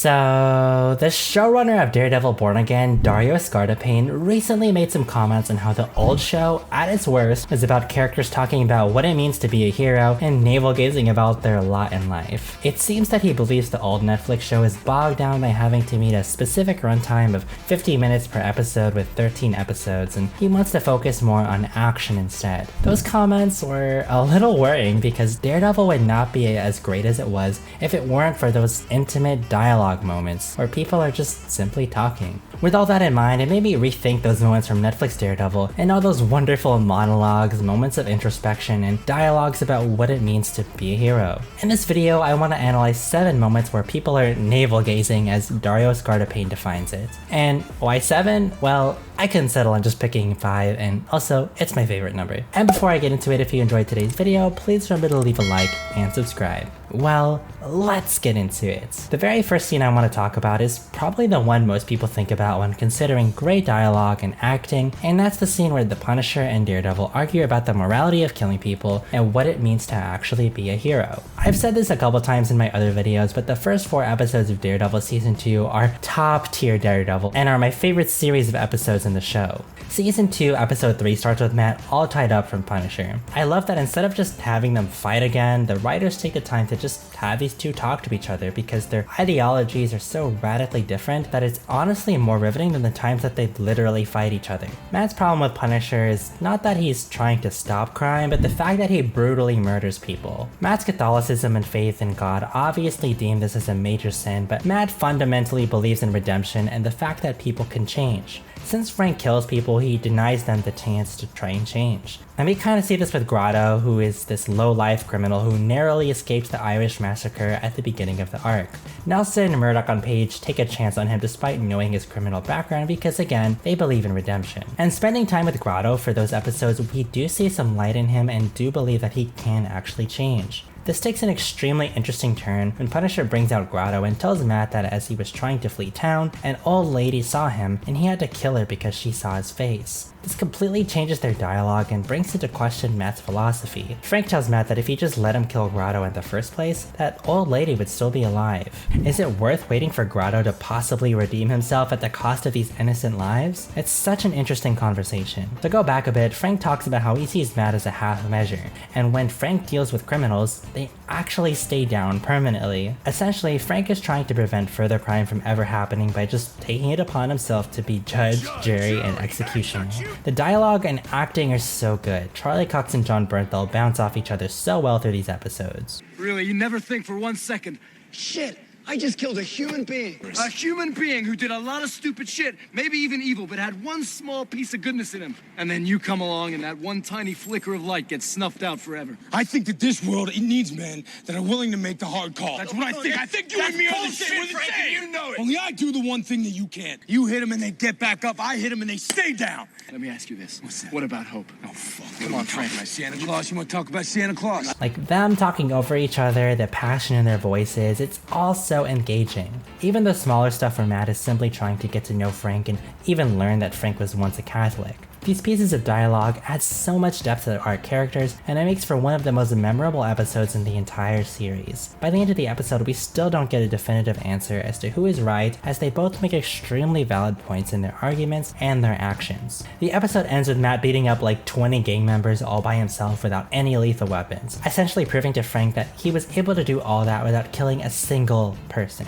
So, the showrunner of Daredevil Born Again, Dario Scardapane, recently made some comments on how the old show, at its worst, was about characters talking about what it means to be a hero and navel-gazing about their lot in life. It seems that he believes the old Netflix show is bogged down by having to meet a specific runtime of 50 minutes per episode with 13 episodes, and he wants to focus more on action instead. Those comments were a little worrying because Daredevil would not be as great as it was if it weren't for those intimate dialogue moments where people are just simply talking. With all that in mind, it made me rethink those moments from Netflix Daredevil and all those wonderful monologues, moments of introspection, and dialogues about what it means to be a hero. In this video, I want to analyze 7 moments where people are navel-gazing as Dario Scardapane defines it. And why 7? Well, I couldn't settle on just picking 5, and also, it's my favorite number. And before I get into it, if you enjoyed today's video, please remember to leave a like and subscribe. Well, let's get into it. The very first scene I want to talk about is probably the one most people think about when considering great dialogue and acting, and that's the scene where the Punisher and Daredevil argue about the morality of killing people and what it means to actually be a hero. I've said this a couple times in my other videos, but the first 4 episodes of Daredevil Season 2 are top tier Daredevil and are my favorite series of episodes in the show. Season 2 episode 3 starts with Matt all tied up from Punisher. I love that instead of just having them fight again, the writers take the time to just have these two talk to each other because their ideologies are so radically different that it's honestly more riveting than the times that they literally fight each other. Matt's problem with Punisher is not that he's trying to stop crime, but the fact that he brutally murders people. Matt's Catholicism and faith in God obviously deem this as a major sin, but Matt fundamentally believes in redemption and the fact that people can change. Since Frank kills people, he denies them the chance to try and change. And we kind of see this with Grotto, who is this low-life criminal who narrowly escapes the Irish massacre at the beginning of the arc. Nelson, Murdoch, and Page take a chance on him despite knowing his criminal background because, again, they believe in redemption. And spending time with Grotto for those episodes, we do see some light in him and do believe that he can actually change. This takes an extremely interesting turn when Punisher brings out Grotto and tells Matt that as he was trying to flee town, an old lady saw him and he had to kill her because she saw his face. This completely changes their dialogue and brings into question Matt's philosophy. Frank tells Matt that if he just let him kill Grotto in the first place, that old lady would still be alive. Is it worth waiting for Grotto to possibly redeem himself at the cost of these innocent lives? It's such an interesting conversation. To go back a bit, Frank talks about how he sees Matt as a half measure, and when Frank deals with criminals, they actually stay down permanently. Essentially, Frank is trying to prevent further crime from ever happening by just taking it upon himself to be judge, jury, and executioner. The dialogue and acting are so good. Charlie Cox and John Bernthal bounce off each other so well through these episodes. Really, you never think for 1 second, shit, I just killed a human being. A human being who did a lot of stupid shit, maybe even evil, but had one small piece of goodness in him. And then you come along and that one tiny flicker of light gets snuffed out forever. I think that this world, it needs men that are willing to make the hard call. That's what I think. I think you and me are the same. You know it. Only I do the one thing that you can't. You hit them and they get back up. I hit them and they stay down. Let me ask you this. What's that? What about hope? Oh, fuck. Come on, Frank. Santa Claus. You want to talk about Santa Claus? Like them talking over each other, the passion in their voices, it's all so engaging. Even the smaller stuff where Matt is simply trying to get to know Frank and even learn that Frank was once a Catholic. These pieces of dialogue add so much depth to our characters, and it makes for one of the most memorable episodes in the entire series. By the end of the episode, we still don't get a definitive answer as to who is right, as they both make extremely valid points in their arguments and their actions. The episode ends with Matt beating up like 20 gang members all by himself without any lethal weapons, essentially proving to Frank that he was able to do all that without killing a single person.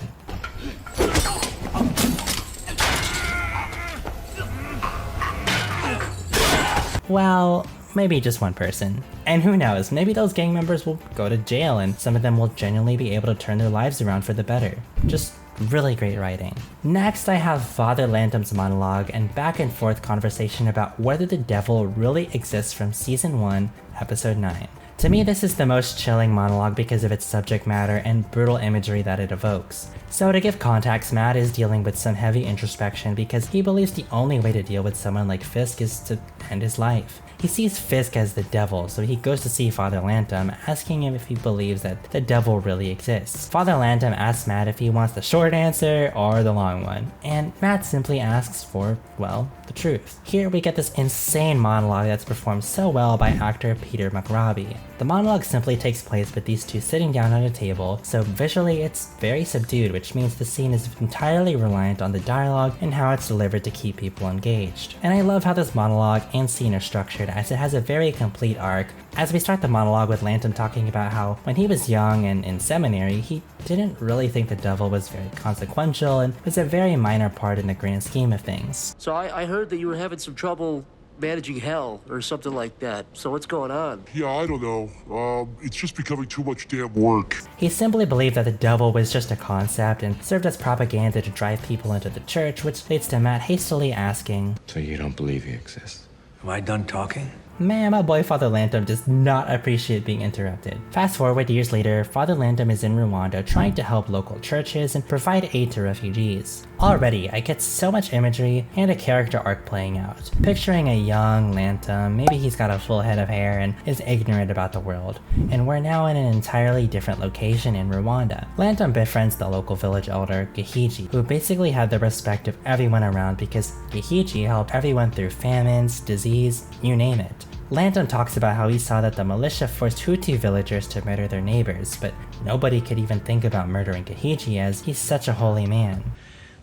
Well, maybe just one person. And who knows, maybe those gang members will go to jail and some of them will genuinely be able to turn their lives around for the better. Just really great writing. Next, I have Father Lantom's monologue and back and forth conversation about whether the devil really exists from Season 1, Episode 9. To me, this is the most chilling monologue because of its subject matter and brutal imagery that it evokes. So to give context, Matt is dealing with some heavy introspection because he believes the only way to deal with someone like Fisk is to end his life. He sees Fisk as the devil, so he goes to see Father Lantom, asking him if he believes that the devil really exists. Father Lantom asks Matt if he wants the short answer or the long one, and Matt simply asks for, well, the truth. Here we get this insane monologue that's performed so well by actor Peter McRobbie. The monologue simply takes place with these two sitting down at a table, so visually it's very subdued, which means the scene is entirely reliant on the dialogue and how it's delivered to keep people engaged. And I love how this monologue and scene are structured, as it has a very complete arc. As we start the monologue with Lantham talking about how when he was young and in seminary, he didn't really think the devil was very consequential and was a very minor part in the grand scheme of things. So I heard that you were having some trouble managing hell or something like that. So what's going on? Yeah, I don't know. It's just becoming too much damn work. He simply believed that the devil was just a concept and served as propaganda to drive people into the church, which leads to Matt hastily asking, So you don't believe he exists? Am I done talking? Man, my boy Father Lantham does not appreciate being interrupted. Fast forward years later, Father Lantham is in Rwanda trying to help local churches and provide aid to refugees. Already, I get so much imagery and a character arc playing out. Picturing a young Lantham, maybe he's got a full head of hair and is ignorant about the world. And we're now in an entirely different location in Rwanda. Lantham befriends the local village elder, Gahiji, who basically had the respect of everyone around because Gahiji helped everyone through famines, disease, you name it. Lantham talks about how he saw that the militia forced Hutu villagers to murder their neighbors, but nobody could even think about murdering Gahiji as he's such a holy man.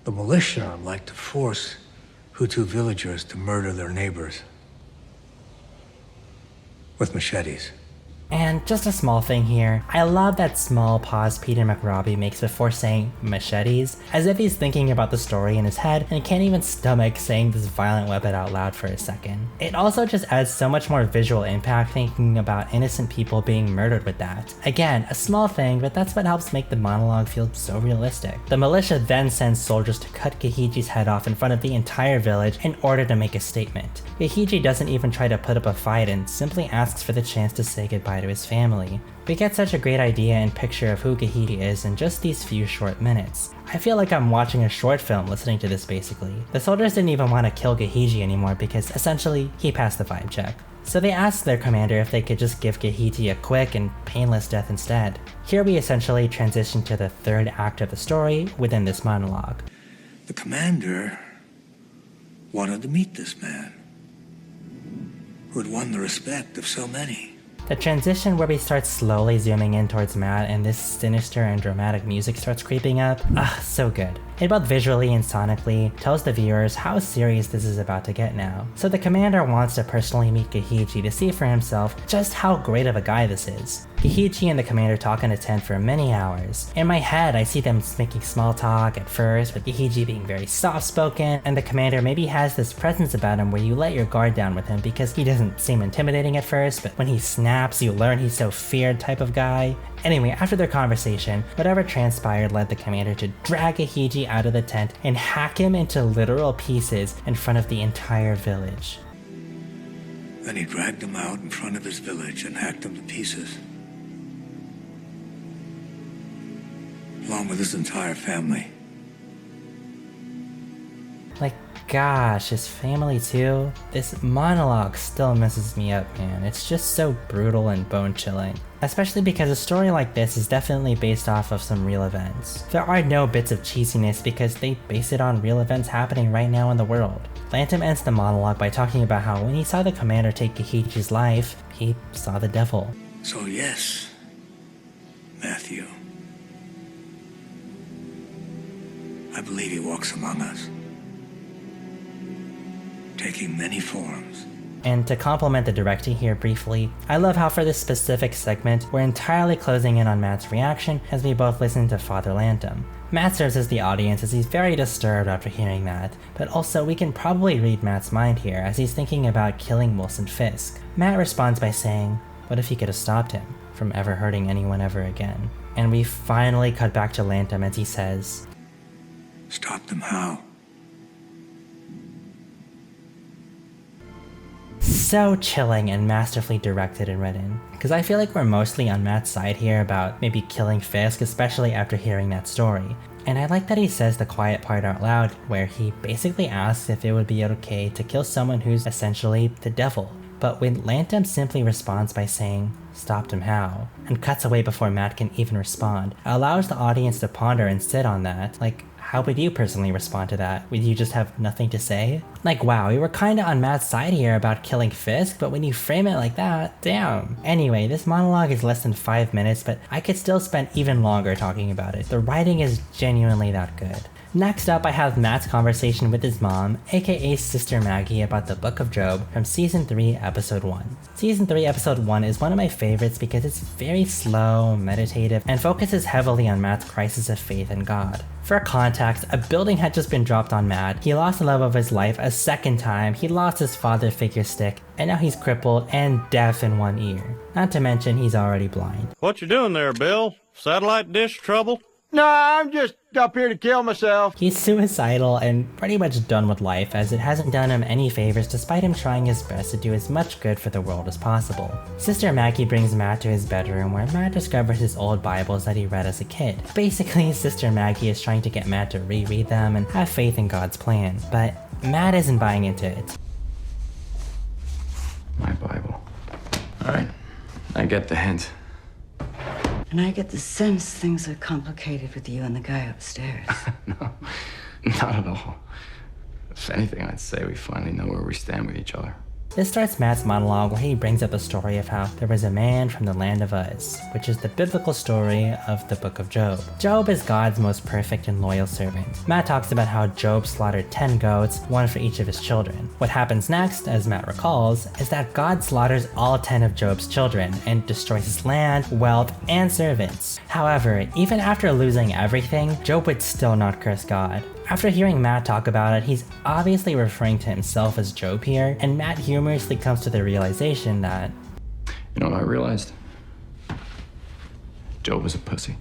The militia like to force Hutu villagers to murder their neighbors with machetes. And just a small thing here, I love that small pause Peter McRobbie makes before saying machetes, as if he's thinking about the story in his head and can't even stomach saying this violent weapon out loud for a second. It also just adds so much more visual impact thinking about innocent people being murdered with that. Again, a small thing, but that's what helps make the monologue feel so realistic. The militia then sends soldiers to cut Gahiji's head off in front of the entire village in order to make a statement. Gahiji doesn't even try to put up a fight and simply asks for the chance to say goodbye to his family. We get such a great idea and picture of who Gahiji is in just these few short minutes. I feel like I'm watching a short film listening to this basically. The soldiers didn't even want to kill Gahiji anymore because essentially he passed the vibe check. So they asked their commander if they could just give Gahiji a quick and painless death instead. Here we essentially transition to the third act of the story within this monologue. The commander wanted to meet this man who had won the respect of so many. The transition where we start slowly zooming in towards Matt and this sinister and dramatic music starts creeping up, so good. It both visually and sonically tells the viewers how serious this is about to get now. So the commander wants to personally meet Gahiji to see for himself just how great of a guy this is. Gahiji and the commander talk in a tent for many hours. In my head, I see them making small talk at first, with Gahiji being very soft-spoken, and the commander maybe has this presence about him where you let your guard down with him because he doesn't seem intimidating at first, but when he snaps, you learn he's so feared type of guy. Anyway, after their conversation, whatever transpired led the commander to drag Gahiji out of the tent and hack him into literal pieces in front of the entire village. Then he dragged him out in front of his village and hacked him to pieces, along with his entire family. Like, gosh, his family too? This monologue still messes me up, man. It's just so brutal and bone-chilling. Especially because a story like this is definitely based off of some real events. There are no bits of cheesiness because they base it on real events happening right now in the world. Lantham ends the monologue by talking about how when he saw the commander take Gahiji's life, he saw the devil. So yes, Machuw, I believe he walks among us, taking many forms. And to complement the directing here briefly, I love how for this specific segment, we're entirely closing in on Matt's reaction as we both listen to Father Lantham. Matt serves as the audience as he's very disturbed after hearing that, but also we can probably read Matt's mind here as he's thinking about killing Wilson Fisk. Matt responds by saying, what if he could have stopped him from ever hurting anyone ever again? And we finally cut back to Lantham as he says, Stop them how? So chilling and masterfully directed and written, because I feel like we're mostly on Matt's side here about maybe killing Fisk, especially after hearing that story. And I like that he says the quiet part out loud, where he basically asks if it would be okay to kill someone who's essentially the devil. But when Lantham simply responds by saying, stopped him how, and cuts away before Matt can even respond, allows the audience to ponder and sit on that. Like, how would you personally respond to that? Would you just have nothing to say? Like, wow, we were kinda on Matt's side here about killing Fisk, but when you frame it like that, damn. Anyway, this monologue is less than 5 minutes, but I could still spend even longer talking about it. The writing is genuinely that good. Next up, I have Matt's conversation with his mom, aka Sister Maggie, about the Book of Job from Season 3, Episode 1. Season 3, Episode 1 is one of my favorites because it's very slow, meditative, and focuses heavily on Matt's crisis of faith in God. For context, a building had just been dropped on Matt, he lost the love of his life a second time, he lost his father figure stick, and now he's crippled and deaf in one ear. Not to mention he's already blind. What you doing there, Bill? Satellite dish trouble? No, I'm just up here to kill myself. He's suicidal and pretty much done with life, as it hasn't done him any favors despite him trying his best to do as much good for the world as possible. Sister Maggie brings Matt to his bedroom where Matt discovers his old Bibles that he read as a kid. Basically, Sister Maggie is trying to get Matt to reread them and have faith in God's plan, but Matt isn't buying into it. My Bible. Alright, I get the hint. And I get the sense things are complicated with you and the guy upstairs. No, not at all. If anything, I'd say we finally know where we stand with each other. This starts Matt's monologue where he brings up the story of how there was a man from the land of Uz, which is the biblical story of the Book of Job. Job is God's most perfect and loyal servant. Matt talks about how Job slaughtered 10 goats, one for each of his children. What happens next, as Matt recalls, is that God slaughters all 10 of Job's children and destroys his land, wealth, and servants. However, even after losing everything, Job would still not curse God. After hearing Matt talk about it, he's obviously referring to himself as Job here, and Matt humorously comes to the realization that... You know what I realized? Job was a pussy.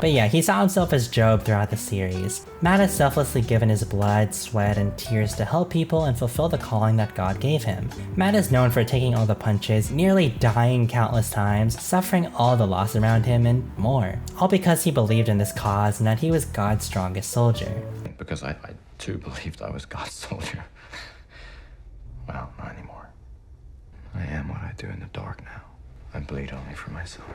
But yeah, he saw himself as Job throughout the series. Matt has selflessly given his blood, sweat, and tears to help people and fulfill the calling that God gave him. Matt is known for taking all the punches, nearly dying countless times, suffering all the loss around him, and more. All because he believed in this cause and that he was God's strongest soldier. Because I too believed I was God's soldier. Well, not anymore. I am what I do in the dark now. I bleed only for myself.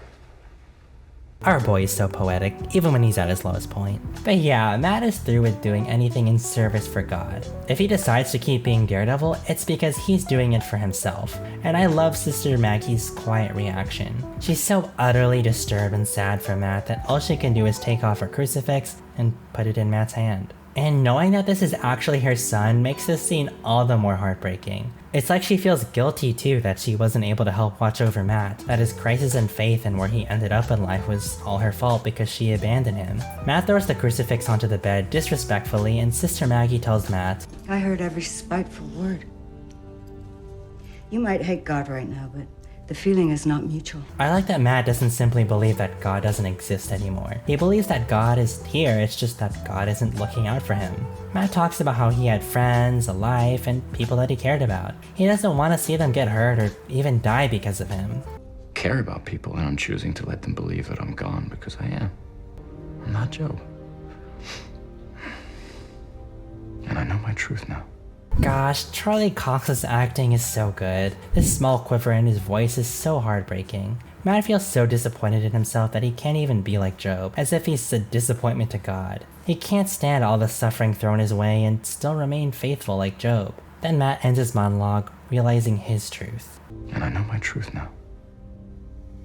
Our boy is so poetic, even when he's at his lowest point. But yeah, Matt is through with doing anything in service for God. If he decides to keep being Daredevil, it's because he's doing it for himself. And I love Sister Maggie's quiet reaction. She's so utterly disturbed and sad for Matt that all she can do is take off her crucifix and put it in Matt's hand. And knowing that this is actually her son makes this scene all the more heartbreaking. It's like she feels guilty too that she wasn't able to help watch over Matt, that his crisis in faith and where he ended up in life was all her fault because she abandoned him. Matt throws the crucifix onto the bed disrespectfully, and Sister Maggie tells Matt, I heard every spiteful word. You might hate God right now, but the feeling is not mutual. I like that Matt doesn't simply believe that God doesn't exist anymore. He believes that God is here, it's just that God isn't looking out for him. Matt talks about how he had friends, a life, and people that he cared about. He doesn't want to see them get hurt or even die because of him. I care about people and I'm choosing to let them believe that I'm gone because I am. I'm not Job. And I know my truth now. Gosh, Charlie Cox's acting is so good. This small quiver in his voice is so heartbreaking. Matt feels so disappointed in himself that he can't even be like Job, as if he's a disappointment to God. He can't stand all the suffering thrown his way and still remain faithful like Job. Then Matt ends his monologue, realizing his truth. And I know my truth now.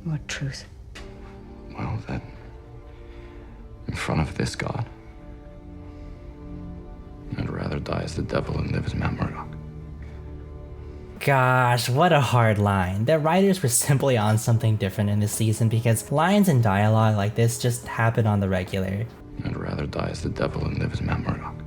What truth? Well, that in front of this God, I'd rather die as the devil and live as Matt Murdock. Gosh, what a hard line. The writers were simply on something different in this season because lines and dialogue like this just happen on the regular. I'd rather die as the devil and live as Matt Murdock.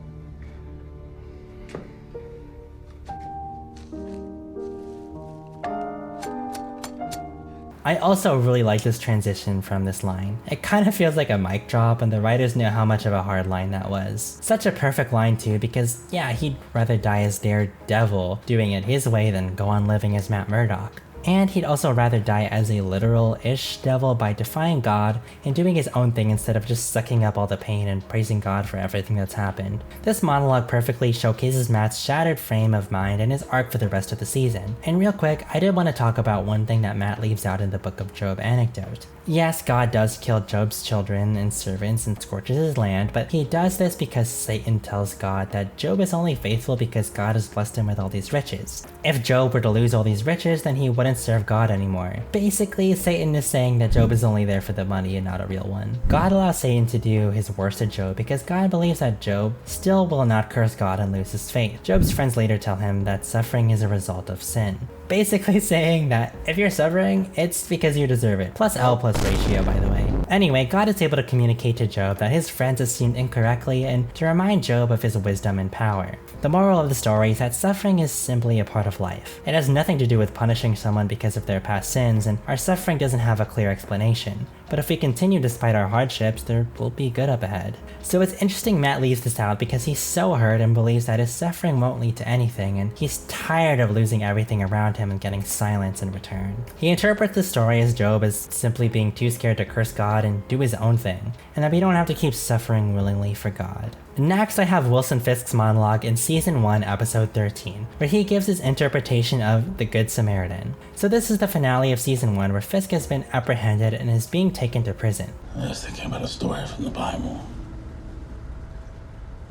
I also really like this transition from this line. It kind of feels like a mic drop, and the writers knew how much of a hard line that was. Such a perfect line too, because yeah, he'd rather die as Daredevil, doing it his way, than go on living as Matt Murdock. And he'd also rather die as a literal-ish devil by defying God and doing his own thing instead of just sucking up all the pain and praising God for everything that's happened. This monologue perfectly showcases Matt's shattered frame of mind and his arc for the rest of the season. And real quick, I did want to talk about one thing that Matt leaves out in the Book of Job anecdote. Yes, God does kill Job's children and servants and scorches his land, but he does this because Satan tells God that Job is only faithful because God has blessed him with all these riches. If Job were to lose all these riches, then he wouldn't serve God anymore. Basically, Satan is saying that Job is only there for the money and not a real one. God allows Satan to do his worst to Job because God believes that Job still will not curse God and lose his faith. Job's friends later tell him that suffering is a result of sin. Basically saying that if you're suffering, it's because you deserve it. Plus L plus ratio, by the way. Anyway, God is able to communicate to Job that his friends assumed incorrectly and to remind Job of his wisdom and power. The moral of the story is that suffering is simply a part of life. It has nothing to do with punishing someone because of their past sins, and our suffering doesn't have a clear explanation. But if we continue despite our hardships, there will be good up ahead. So it's interesting Matt leaves this out because he's so hurt and believes that his suffering won't lead to anything, and he's tired of losing everything around him and getting silence in return. He interprets the story as Job as simply being too scared to curse God and do his own thing, and that we don't have to keep suffering willingly for God. Next, I have Wilson Fisk's monologue in Season 1, Episode 13, where he gives his interpretation of the Good Samaritan. So this is the finale of Season 1, where Fisk has been apprehended and is being taken to prison. I was thinking about a story from the Bible.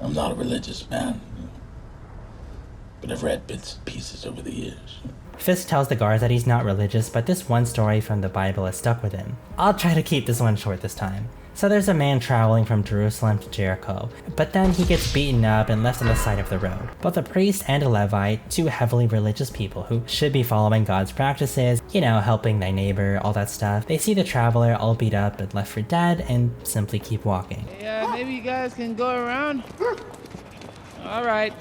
I'm not a religious man, but I've read bits and pieces over the years. Fisk tells the guards that he's not religious, but this one story from the Bible has stuck with him. I'll try to keep this one short this time. So there's a man traveling from Jerusalem to Jericho, but then he gets beaten up and left on the side of the road. Both a priest and a Levite, two heavily religious people who should be following God's practices, helping thy neighbor, all that stuff, they see the traveler all beat up and left for dead and simply keep walking. Yeah, maybe you guys can go around? Alright.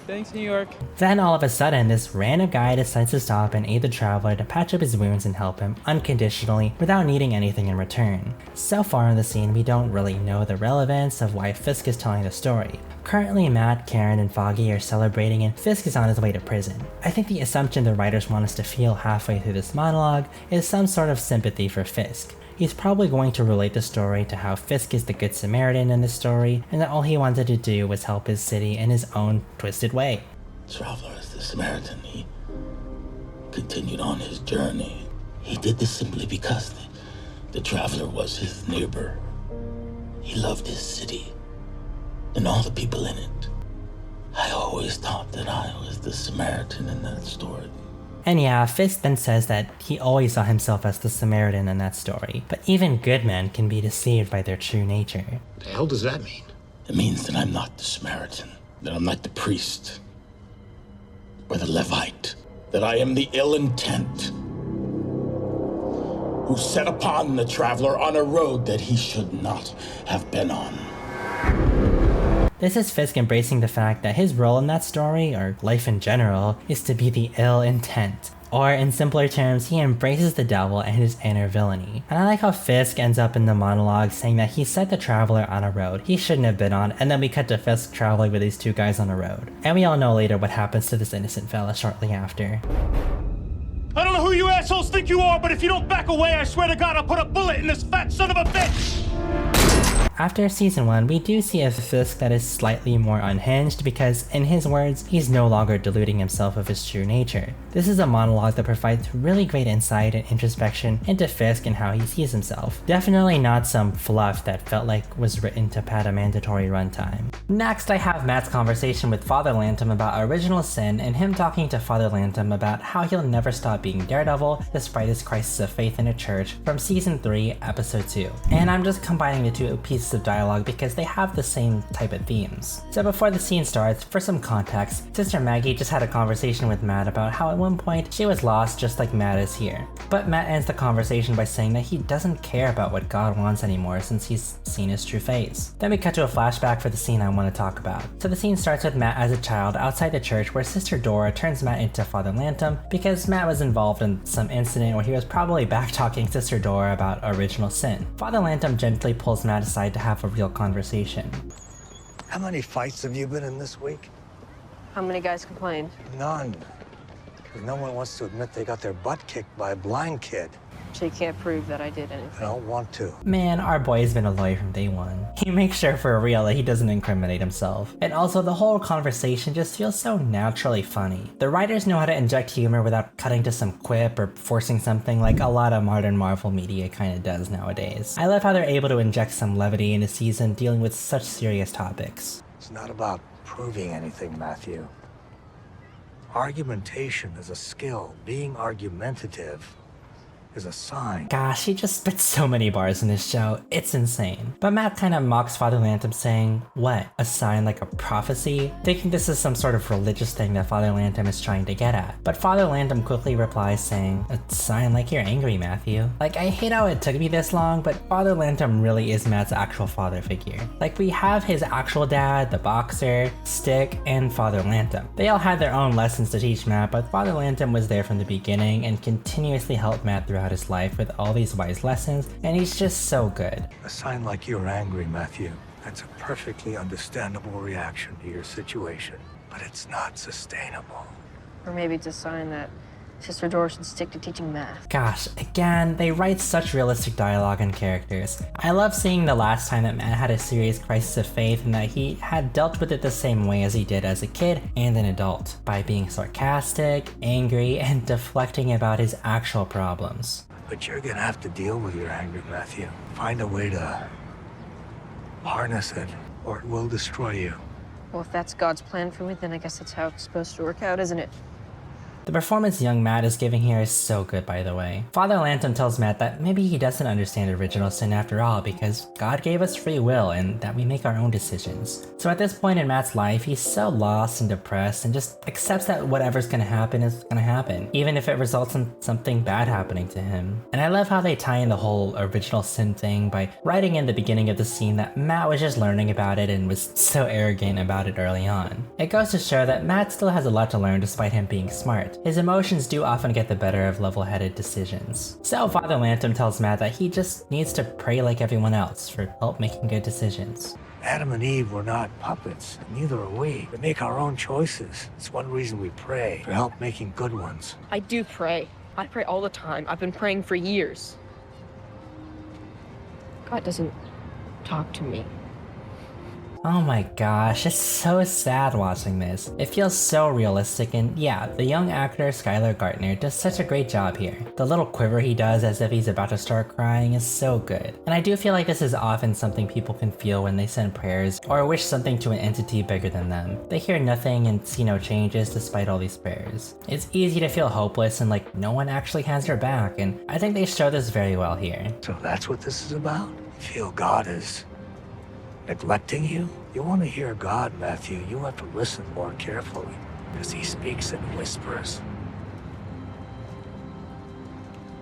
Thanks, New York. Then all of a sudden, this random guy decides to stop and aid the traveler to patch up his wounds and help him unconditionally without needing anything in return. So far in the scene, we don't really know the relevance of why Fisk is telling the story. Currently, Matt, Karen, and Foggy are celebrating and Fisk is on his way to prison. I think the assumption the writers want us to feel halfway through this monologue is some sort of sympathy for Fisk. He's probably going to relate the story to how Fisk is the Good Samaritan in the story, and that all he wanted to do was help his city in his own twisted way. The traveler is the Samaritan. He continued on his journey. He did this simply because the traveler was his neighbor. He loved his city and all the people in it. I always thought that I was the Samaritan in that story. And yeah, Fisk then says that he always saw himself as the Samaritan in that story, but even good men can be deceived by their true nature. What the hell does that mean? It means that I'm not the Samaritan, that I'm like the priest, or the Levite, that I am the ill intent, who set upon the traveler on a road that he should not have been on. This is Fisk embracing the fact that his role in that story, or life in general, is to be the ill intent. Or in simpler terms, he embraces the devil and his inner villainy. And I like how Fisk ends up in the monologue saying that he set the traveler on a road he shouldn't have been on, and then we cut to Fisk traveling with these two guys on a road. And we all know later what happens to this innocent fella shortly after. I don't know who you assholes think you are, but if you don't back away, I swear to God I'll put a bullet in this fat son of a bitch! After Season 1, we do see a Fisk that is slightly more unhinged because, in his words, he's no longer deluding himself of his true nature. This is a monologue that provides really great insight and introspection into Fisk and how he sees himself. Definitely not some fluff that felt like was written to pad a mandatory runtime. Next, I have Matt's conversation with Father Lantom about original sin and him talking to Father Lantom about how he'll never stop being Daredevil despite his crisis of faith in a church from Season 3, Episode 2. And I'm just combining the two pieces of dialogue because they have the same type of themes. So before the scene starts, for some context, Sister Maggie just had a conversation with Matt about how at one point she was lost just like Matt is here. But Matt ends the conversation by saying that he doesn't care about what God wants anymore since he's seen his true face. Then we cut to a flashback for the scene I want to talk about. So the scene starts with Matt as a child outside the church where Sister Dora turns Matt into Father Lantom because Matt was involved in some incident where he was probably back-talking Sister Dora about original sin. Father Lantom gently pulls Matt aside to have a real conversation. How many fights have you been in this week? How many guys complained? None. Because no one wants to admit they got their butt kicked by a blind kid. So you can't prove that I did anything. I don't want to. Man, our boy's been a lawyer from day one. He makes sure for real that he doesn't incriminate himself. And also, the whole conversation just feels so naturally funny. The writers know how to inject humor without cutting to some quip or forcing something like a lot of modern Marvel media kinda does nowadays. I love how they're able to inject some levity in a season dealing with such serious topics. It's not about proving anything, Machuw. Argumentation is a skill. Being argumentative is a sign. Gosh, he just spits so many bars in this show, it's insane. But Matt kind of mocks Father Lantom saying, what, a sign like a prophecy? Thinking this is some sort of religious thing that Father Lantom is trying to get at. But Father Lantom quickly replies saying, a sign like you're angry, Machuw. Like, I hate how it took me this long, but Father Lantom really is Matt's actual father figure. Like, we have his actual dad, the boxer, Stick, and Father Lantom. They all had their own lessons to teach Matt, but Father Lantom was there from the beginning and continuously helped Matt throughout his life with all these wise lessons, and he's just so good. A sign like you're angry, Machuw. That's a perfectly understandable reaction to your situation, but it's not sustainable. Or maybe it's a sign that Sister Dora should stick to teaching math. Gosh, again, they write such realistic dialogue and characters. I love seeing the last time that Matt had a serious crisis of faith and that he had dealt with it the same way as he did as a kid and an adult, by being sarcastic, angry, and deflecting about his actual problems. But you're gonna have to deal with your anger, Machuw. Find a way to harness it, or it will destroy you. Well, if that's God's plan for me, then I guess that's how it's supposed to work out, isn't it? The performance young Matt is giving here is so good, by the way. Father Lantom tells Matt that maybe he doesn't understand original sin after all because God gave us free will and that we make our own decisions. So at this point in Matt's life, he's so lost and depressed and just accepts that whatever's gonna happen is gonna happen, even if it results in something bad happening to him. And I love how they tie in the whole original sin thing by writing in the beginning of the scene that Matt was just learning about it and was so arrogant about it early on. It goes to show that Matt still has a lot to learn despite him being smart. His emotions do often get the better of level-headed decisions. So Father Lantom tells Matt that he just needs to pray like everyone else for help making good decisions. Adam and Eve were not puppets, and neither are we. We make our own choices. It's one reason we pray, for help making good ones. I do pray. I pray all the time. I've been praying for years. God doesn't talk to me. Oh my gosh, it's so sad watching this. It feels so realistic, and yeah, the young actor Skylar Gardner does such a great job here. The little quiver he does as if he's about to start crying is so good. And I do feel like this is often something people can feel when they send prayers or wish something to an entity bigger than them. They hear nothing and see no changes despite all these prayers. It's easy to feel hopeless and like no one actually has your back, and I think they show this very well here. So that's what this is about? You feel God is neglecting you? You want to hear God, Machuw, you have to listen more carefully, because he speaks in whispers.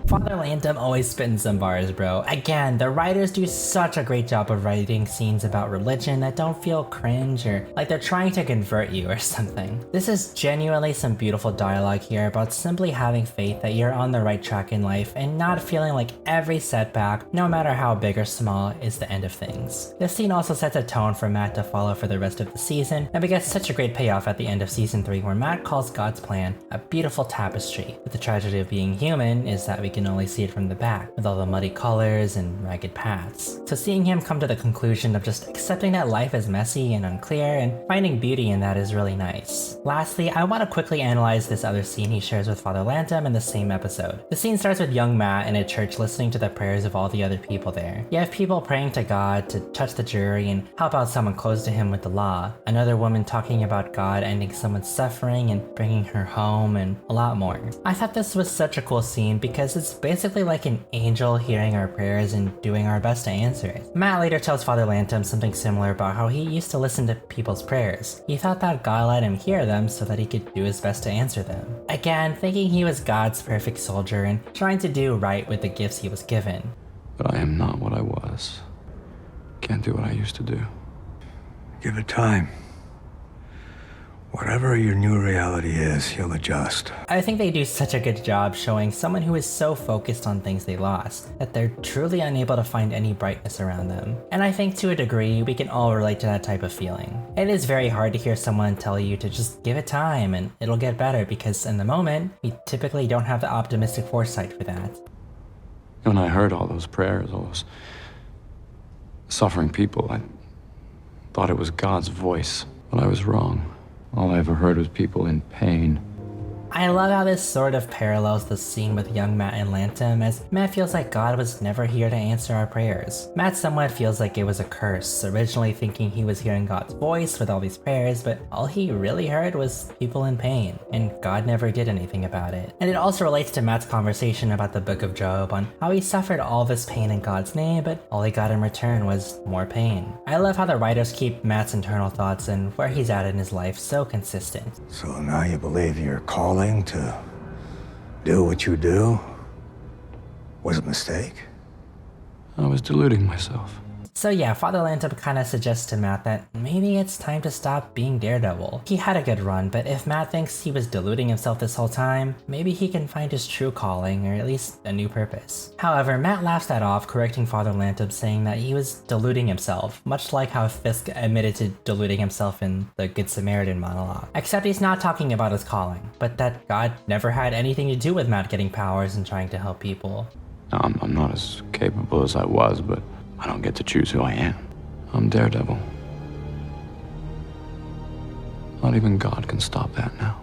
Father Lantom always spitting some bars, bro. Again, the writers do such a great job of writing scenes about religion that don't feel cringe or like they're trying to convert you or something. This is genuinely some beautiful dialogue here about simply having faith that you're on the right track in life and not feeling like every setback, no matter how big or small, is the end of things. This scene also sets a tone for Matt to follow for the rest of the season, and we get such a great payoff at the end of season 3 where Matt calls God's plan a beautiful tapestry. But the tragedy of being human is that we can only see it from the back, with all the muddy colors and ragged paths. So seeing him come to the conclusion of just accepting that life is messy and unclear and finding beauty in that is really nice. Lastly, I want to quickly analyze this other scene he shares with Father Lantom in the same episode. The scene starts with young Matt in a church listening to the prayers of all the other people there. You have people praying to God to touch the jury and help out someone close to him with the law, another woman talking about God ending someone's suffering and bringing her home, and a lot more. I thought this was such a cool scene because it's basically like an angel hearing our prayers and doing our best to answer it. Matt later tells Father Lantom something similar about how he used to listen to people's prayers. He thought that God let him hear them so that he could do his best to answer them. Again, thinking he was God's perfect soldier and trying to do right with the gifts he was given. But I am not what I was. Can't do what I used to do. Give it time. Whatever your new reality is, you'll adjust. I think they do such a good job showing someone who is so focused on things they lost that they're truly unable to find any brightness around them. And I think to a degree, we can all relate to that type of feeling. It is very hard to hear someone tell you to just give it time and it'll get better, because in the moment, we typically don't have the optimistic foresight for that. When I heard all those prayers, all those suffering people, I thought it was God's voice, but I was wrong. All I ever heard was people in pain. I love how this sort of parallels the scene with young Matt and Lantum, as Matt feels like God was never here to answer our prayers. Matt somewhat feels like it was a curse, originally thinking he was hearing God's voice with all these prayers, but all he really heard was people in pain, and God never did anything about it. And it also relates to Matt's conversation about the Book of Job on how he suffered all this pain in God's name, but all he got in return was more pain. I love how the writers keep Matt's internal thoughts and where he's at in his life so consistent. So now you believe your calling to do what you do was a mistake? I was deluding myself. So yeah, Father Lantum kinda suggests to Matt that maybe it's time to stop being Daredevil. He had a good run, but if Matt thinks he was deluding himself this whole time, maybe he can find his true calling, or at least a new purpose. However, Matt laughs that off, correcting Father Lantum, saying that he was deluding himself, much like how Fisk admitted to deluding himself in the Good Samaritan monologue. Except he's not talking about his calling, but that God never had anything to do with Matt getting powers and trying to help people. I'm not as capable as I was, but I don't get to choose who I am. I'm Daredevil. Not even God can stop that now.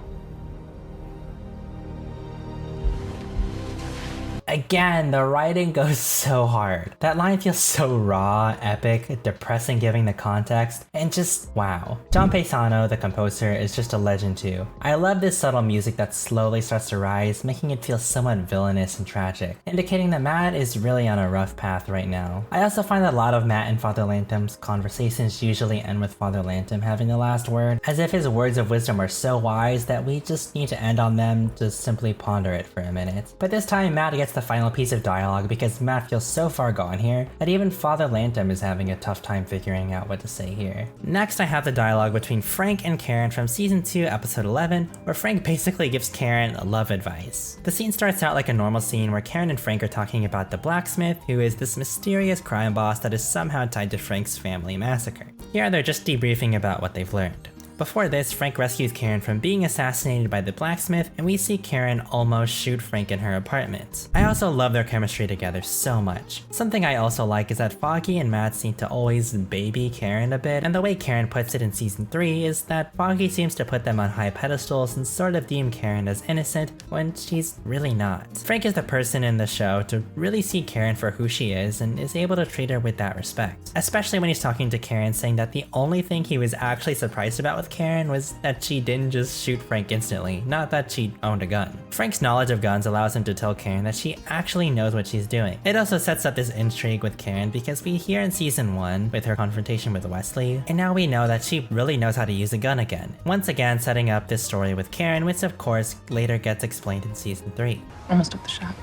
Again, the writing goes so hard. That line feels so raw, epic, depressing given the context, and just wow. John Paisano, the composer, is just a legend too. I love this subtle music that slowly starts to rise, making it feel somewhat villainous and tragic, indicating that Matt is really on a rough path right now. I also find that a lot of Matt and Father Lantum's conversations usually end with Father Lantum having the last word, as if his words of wisdom are so wise that we just need to end on them to simply ponder it for a minute. But this time Matt gets the final piece of dialogue because Matt feels so far gone here that even Father Lantum is having a tough time figuring out what to say here. Next, I have the dialogue between Frank and Karen from Season 2, Episode 11, where Frank basically gives Karen love advice. The scene starts out like a normal scene where Karen and Frank are talking about the blacksmith, who is this mysterious crime boss that is somehow tied to Frank's family massacre. Here they're just debriefing about what they've learned. Before this, Frank rescues Karen from being assassinated by the blacksmith, and we see Karen almost shoot Frank in her apartment. I also love their chemistry together so much. Something I also like is that Foggy and Matt seem to always baby Karen a bit, and the way Karen puts it in Season 3 is that Foggy seems to put them on high pedestals and sort of deem Karen as innocent when she's really not. Frank is the person in the show to really see Karen for who she is and is able to treat her with that respect. Especially when he's talking to Karen, saying that the only thing he was actually surprised about with Karen was that she didn't just shoot Frank instantly, not that she owned a gun. Frank's knowledge of guns allows him to tell Karen that she actually knows what she's doing. It also sets up this intrigue with Karen because we hear in Season 1 with her confrontation with Wesley, and now we know that she really knows how to use a gun again. Once again setting up this story with Karen, which of course later gets explained in Season 3. Almost took the shot.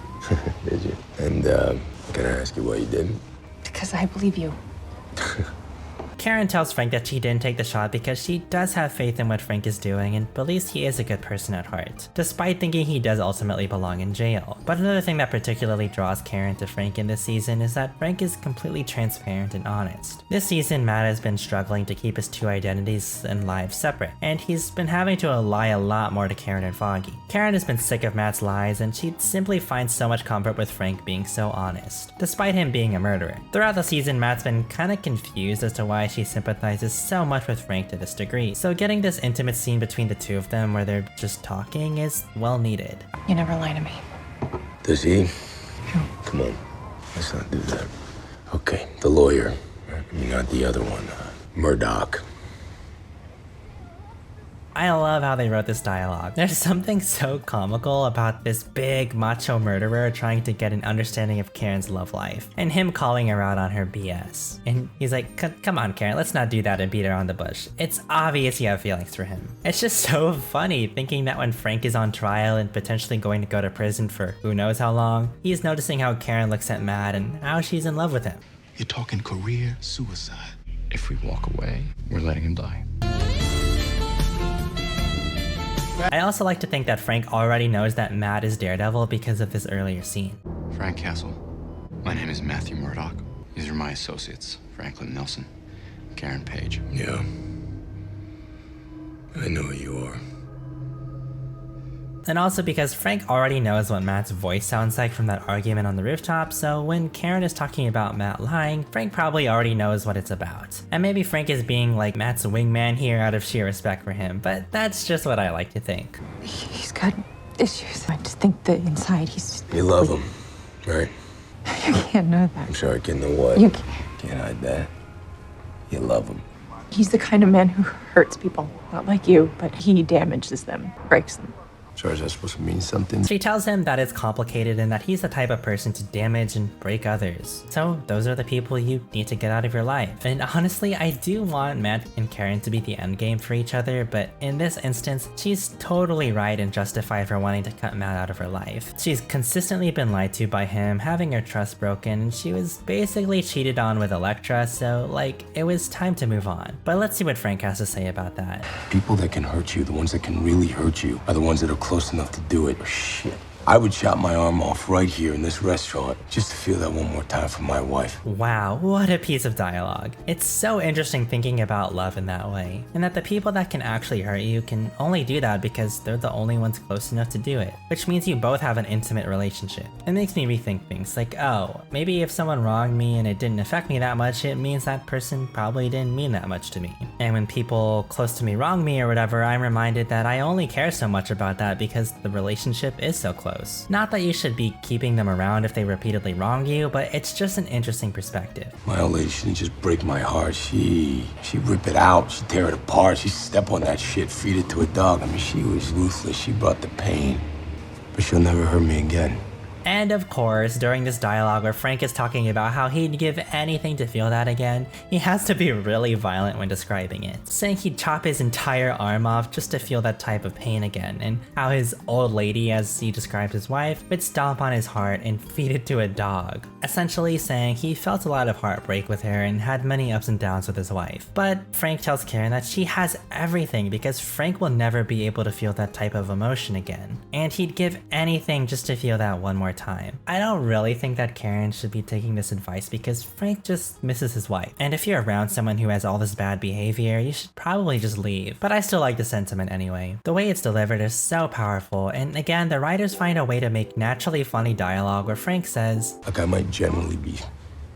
Did you? And can I ask you why you didn't? Because I believe you. Karen tells Frank that she didn't take the shot because she does have faith in what Frank is doing and believes he is a good person at heart, despite thinking he does ultimately belong in jail. But another thing that particularly draws Karen to Frank in this season is that Frank is completely transparent and honest. This season, Matt has been struggling to keep his two identities and lives separate, and he's been having to lie a lot more to Karen and Foggy. Karen has been sick of Matt's lies, and she simply finds so much comfort with Frank being so honest, despite him being a murderer. Throughout the season, Matt's been kinda confused as to why she sympathizes so much with Frank to this degree, so getting this intimate scene between the two of them where they're just talking is well needed. You never lie to me. Does he? Come on, let's not do that. Okay, the lawyer. I mean, not the other one. Murdoch. I love how they wrote this dialogue. There's something so comical about this big macho murderer trying to get an understanding of Karen's love life, and him calling her out on her BS. And he's like, come on Karen, let's not do that and beat around the bush. It's obvious you have feelings for him. It's just so funny thinking that when Frank is on trial and potentially going to go to prison for who knows how long, he's noticing how Karen looks at Matt and how she's in love with him. You're talking career suicide. If we walk away, we're letting him die. I also like to think that Frank already knows that Matt is Daredevil because of this earlier scene. Frank Castle. My name is Mathew Murdoch. These are my associates, Franklin Nelson, Karen Page. Yeah. I know who you are. And also because Frank already knows what Matt's voice sounds like from that argument on the rooftop, so when Karen is talking about Matt lying, Frank probably already knows what it's about. And maybe Frank is being like Matt's wingman here out of sheer respect for him, but that's just what I like to think. He's got issues. I just think that inside he's... You love him, right? You can't know that. I'm sorry, can't know what? You can't hide that. You love him. He's the kind of man who hurts people. Not like you, but he damages them, breaks them. Sorry, is that supposed to mean something? She tells him that it's complicated and that he's the type of person to damage and break others. So those are the people you need to get out of your life. And honestly, I do want Matt and Karen to be the endgame for each other, but in this instance, she's totally right and justified for wanting to cut Matt out of her life. She's consistently been lied to by him, having her trust broken, and she was basically cheated on with Elektra, so like, it was time to move on. But let's see what Frank has to say about that. People that can hurt you, the ones that can really hurt you, are the ones that are close enough to do it. Oh, shit. I would chop my arm off right here in this restaurant just to feel that one more time from my wife. Wow, what a piece of dialogue. It's so interesting thinking about love in that way, and that the people that can actually hurt you can only do that because they're the only ones close enough to do it, which means you both have an intimate relationship. It makes me rethink things like, oh, maybe if someone wronged me and it didn't affect me that much, it means that person probably didn't mean that much to me. And when people close to me wrong me or whatever, I'm reminded that I only care so much about that because the relationship is so close. Not that you should be keeping them around if they repeatedly wrong you, but it's just an interesting perspective. My old lady, she didn't just break my heart. She'd rip it out. She'd tear it apart. She'd step on that shit, feed it to a dog. I mean, she was ruthless. She brought the pain. But she'll never hurt me again. And of course, during this dialogue where Frank is talking about how he'd give anything to feel that again, he has to be really violent when describing it, saying he'd chop his entire arm off just to feel that type of pain again, and how his old lady, as he described his wife, would stomp on his heart and feed it to a dog, essentially saying he felt a lot of heartbreak with her and had many ups and downs with his wife. But Frank tells Karen that she has everything because Frank will never be able to feel that type of emotion again, and he'd give anything just to feel that one more time. I don't really think that Karen should be taking this advice because Frank just misses his wife. And if you're around someone who has all this bad behavior, you should probably just leave. But I still like the sentiment anyway. The way it's delivered is so powerful, and again, the writers find a way to make naturally funny dialogue where Frank says, "Like I might generally be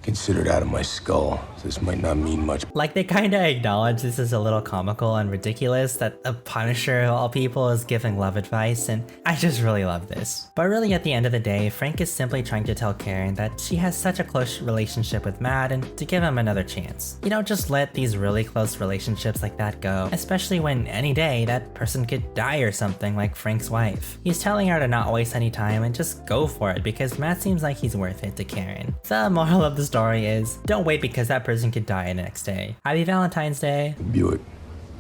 considered out of my skull. This might not mean much." Like they kinda acknowledge this is a little comical and ridiculous that a Punisher of all people is giving love advice, and I just really love this. But really at the end of the day, Frank is simply trying to tell Karen that she has such a close relationship with Matt and to give him another chance. You don't just let these really close relationships like that go, especially when any day that person could die or something like Frank's wife. He's telling her to not waste any time and just go for it because Matt seems like he's worth it to Karen. The moral of the story is, don't wait because that person could die the next day. Happy Valentine's Day. Buick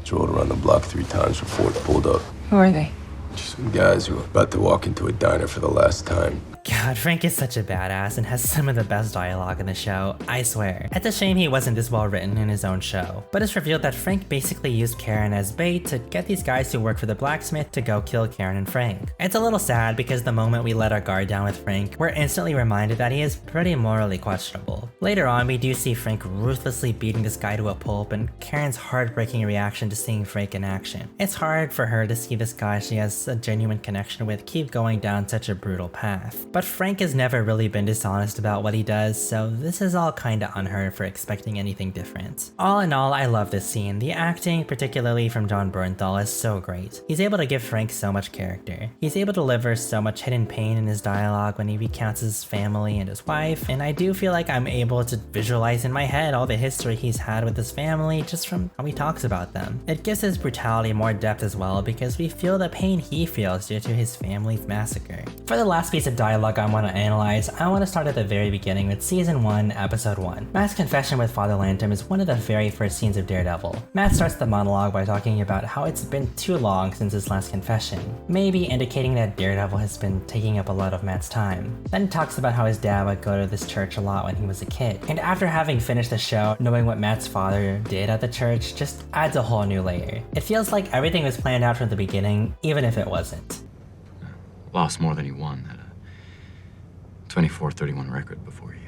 drove around the block 3 times before it pulled up. Who are they? Just some guys who are about to walk into a diner for the last time. God, Frank is such a badass and has some of the best dialogue in the show, I swear. It's a shame he wasn't this well written in his own show. But it's revealed that Frank basically used Karen as bait to get these guys who work for the blacksmith to go kill Karen and Frank. It's a little sad because the moment we let our guard down with Frank, we're instantly reminded that he is pretty morally questionable. Later on, we do see Frank ruthlessly beating this guy to a pulp and Karen's heartbreaking reaction to seeing Frank in action. It's hard for her to see this guy she has a genuine connection with keep going down such a brutal path. But Frank has never really been dishonest about what he does, so this is all kinda on her for expecting anything different. All in all, I love this scene. The acting, particularly from Jon Bernthal, is so great. He's able to give Frank so much character. He's able to deliver so much hidden pain in his dialogue when he recounts his family and his wife, and I do feel like I'm able to visualize in my head all the history he's had with his family just from how he talks about them. It gives his brutality more depth as well because we feel the pain he feels due to his family's massacre. For the last piece of dialogue dialogue I want to analyze, I want to start at the very beginning with Season 1, Episode 1. Matt's confession with Father Lantom is one of the very first scenes of Daredevil. Matt starts the monologue by talking about how it's been too long since his last confession, maybe indicating that Daredevil has been taking up a lot of Matt's time. Then he talks about how his dad would go to this church a lot when he was a kid, and after having finished the show, knowing what Matt's father did at the church just adds a whole new layer. It feels like everything was planned out from the beginning, even if it wasn't. Lost more than he won. Had a 24-31 record before he...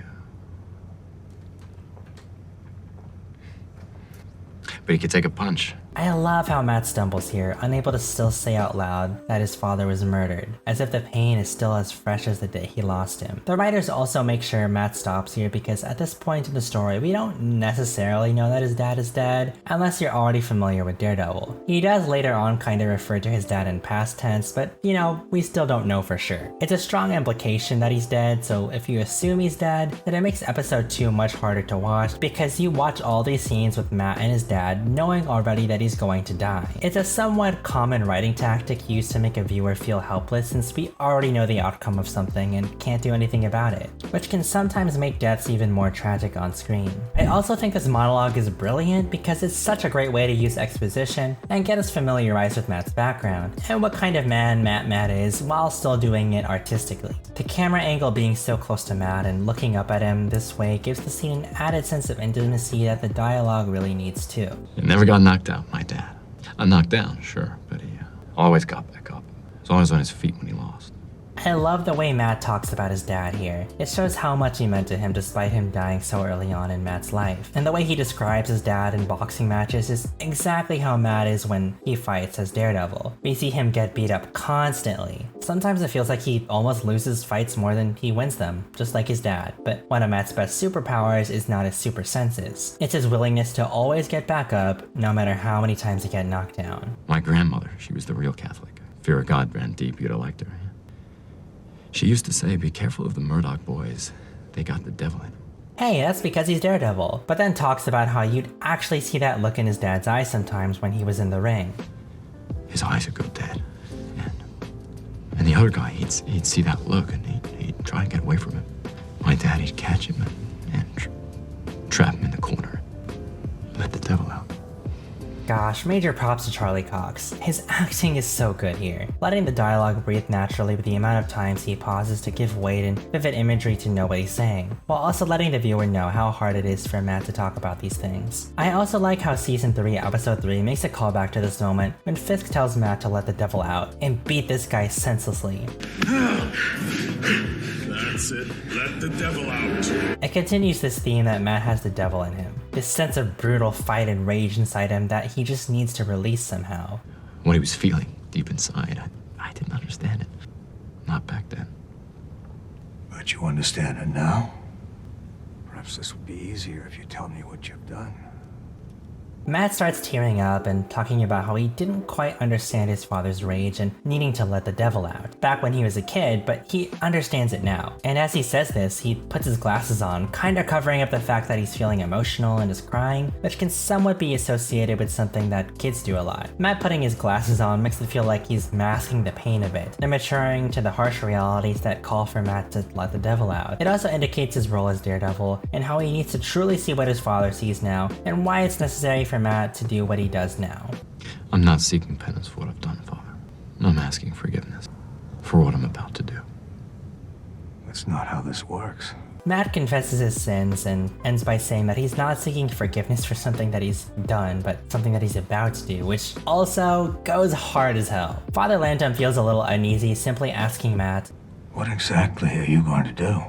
But he could take a punch. I love how Matt stumbles here, unable to still say out loud that his father was murdered, as if the pain is still as fresh as the day he lost him. The writers also make sure Matt stops here because at this point in the story, we don't necessarily know that his dad is dead, unless you're already familiar with Daredevil. He does later on kind of refer to his dad in past tense, but you know, we still don't know for sure. It's a strong implication that he's dead, so if you assume he's dead, then it makes episode 2 much harder to watch because you watch all these scenes with Matt and his dad knowing already that he's going to die. It's a somewhat common writing tactic used to make a viewer feel helpless since we already know the outcome of something and can't do anything about it, which can sometimes make deaths even more tragic on screen. I also think this monologue is brilliant because it's such a great way to use exposition and get us familiarized with Matt's background and what kind of man Matt is while still doing it artistically. The camera angle being so close to Matt and looking up at him this way gives the scene an added sense of intimacy that the dialogue really needs too. He never got knocked out, my dad. Knocked down, sure, but he always got back up. He was always on his feet when he lost. I love the way Matt talks about his dad here. It shows how much he meant to him despite him dying so early on in Matt's life. And the way he describes his dad in boxing matches is exactly how Matt is when he fights as Daredevil. We see him get beat up constantly. Sometimes it feels like he almost loses fights more than he wins them, just like his dad. But one of Matt's best superpowers is not his super senses. It's his willingness to always get back up, no matter how many times he gets knocked down. My grandmother, she was the real Catholic. Fear of God ran deep, you'd have liked her. She used to say, be careful of the Murdoch boys. They got the devil in them. Hey, that's because he's Daredevil, but then talks about how you'd actually see that look in his dad's eyes sometimes when he was in the ring. His eyes would go dead. And the other guy, he'd see that look and he'd try to get away from him. My dad, he'd catch him and trap him in the corner. Let the devil out. Gosh, major props to Charlie Cox. His acting is so good here, letting the dialogue breathe naturally with the amount of times he pauses to give weight and vivid imagery to know what he's saying, while also letting the viewer know how hard it is for Matt to talk about these things. I also like how Season 3, Episode 3 makes a callback to this moment when Fisk tells Matt to let the devil out and beat this guy senselessly. That's it. Let the devil out. It continues this theme that Matt has the devil in him, this sense of brutal fight and rage inside him that he just needs to release somehow. What he was feeling deep inside, I didn't understand it. Not back then. But you understand it now? Perhaps this would be easier if you tell me what you've done. Matt starts tearing up and talking about how he didn't quite understand his father's rage and needing to let the devil out back when he was a kid, but he understands it now. And as he says this, he puts his glasses on, kinda covering up the fact that he's feeling emotional and is crying, which can somewhat be associated with something that kids do a lot. Matt putting his glasses on makes it feel like he's masking the pain a bit and maturing to the harsh realities that call for Matt to let the devil out. It also indicates his role as Daredevil and how he needs to truly see what his father sees now and why it's necessary for Matt to do what he does now. I'm not seeking penance for what I've done, Father. I'm asking forgiveness for what I'm about to do. That's not how this works. Matt confesses his sins and ends by saying that he's not seeking forgiveness for something that he's done, but something that he's about to do, which also goes hard as hell. Father Lantom feels a little uneasy, simply asking Matt, "What exactly are you going to do?"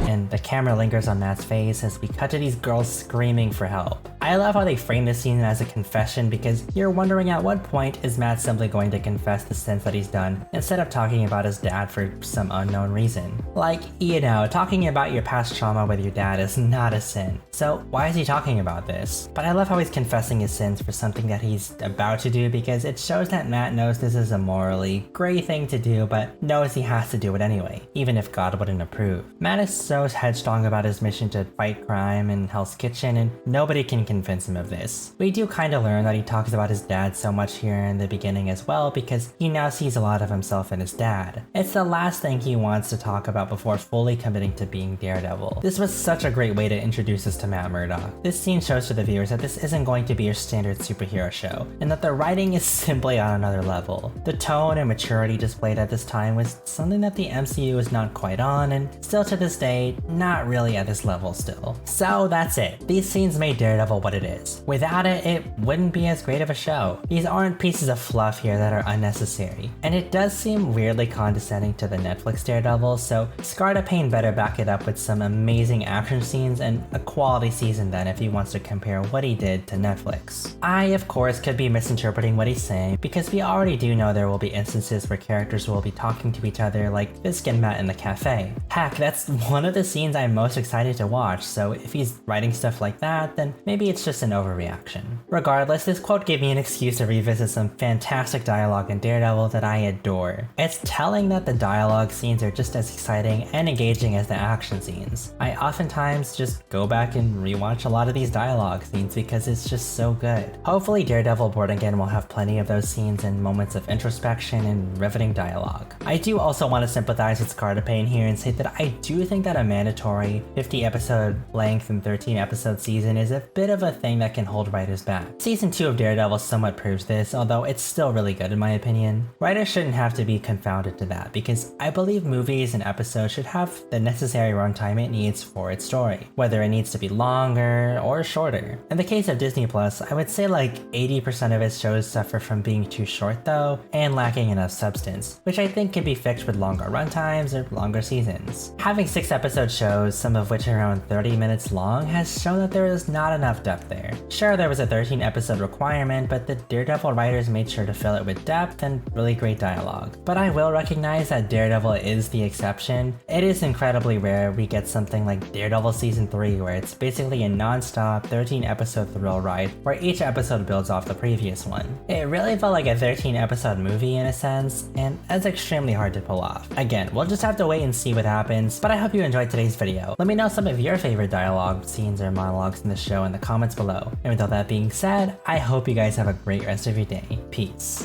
And the camera lingers on Matt's face as we cut to these girls screaming for help. I love how they frame this scene as a confession because you're wondering at what point is Matt simply going to confess the sins that he's done instead of talking about his dad for some unknown reason. Like, you know, talking about your past trauma with your dad is not a sin. So why is he talking about this? But I love how he's confessing his sins for something that he's about to do because it shows that Matt knows this is a morally great thing to do but knows he has to do it anyway, even if God wouldn't approve. Matt is so headstrong about his mission to fight crime in Hell's Kitchen and nobody can convince him of this. We do kinda learn that he talks about his dad so much here in the beginning as well because he now sees a lot of himself in his dad. It's the last thing he wants to talk about before fully committing to being Daredevil. This was such a great way to introduce us to Matt Murdock. This scene shows to the viewers that this isn't going to be your standard superhero show, and that the writing is simply on another level. The tone and maturity displayed at this time was something that the MCU is not quite on, and still to this day, not really at this level still. So that's it. These scenes made Daredevil what it is. Without it, it wouldn't be as great of a show. These aren't pieces of fluff here that are unnecessary. And it does seem weirdly condescending to the Netflix Daredevil, so Scardapane better back it up with some amazing action scenes and a quality season then if he wants to compare what he did to Netflix. I, of course, could be misinterpreting what he's saying, because we already do know there will be instances where characters will be talking to each other like Fisk and Matt in the cafe. Heck, that's one of the scenes I'm most excited to watch, so if he's writing stuff like that, then maybe it's just an overreaction. Regardless, this quote gave me an excuse to revisit some fantastic dialogue in Daredevil that I adore. It's telling that the dialogue scenes are just as exciting and engaging as the action scenes. I oftentimes just go back and rewatch a lot of these dialogue scenes because it's just so good. Hopefully Daredevil Born Again will have plenty of those scenes and moments of introspection and riveting dialogue. I do also want to sympathize with Scardapane here and say that I do think that a mandatory 50 episode length and 13 episode season is a bit of a thing that can hold writers back. Season 2 of Daredevil somewhat proves this, although it's still really good in my opinion. Writers shouldn't have to be confounded to that, because I believe movies and episodes should have the necessary runtime it needs for its story, whether it needs to be longer or shorter. In the case of Disney Plus, I would say like 80% of its shows suffer from being too short though, and lacking enough substance, which I think can be fixed with longer runtimes or longer seasons. Having 6 episode shows, some of which are around 30 minutes long, has shown that there is not enough depth there. Sure, there was a 13 episode requirement, but the Daredevil writers made sure to fill it with depth and really great dialogue. But I will recognize that Daredevil is the exception. It is incredibly rare we get something like Daredevil Season 3 where it's basically a non-stop 13 episode thrill ride where each episode builds off the previous one. It really felt like a 13 episode movie in a sense, and that's extremely hard to pull off. Again, we'll just have to wait and see what happens, but I hope you enjoyed today's video. Let me know some of your favorite dialogue, scenes, or monologues in the show in the comments below. And with all that being said, I hope you guys have a great rest of your day. Peace.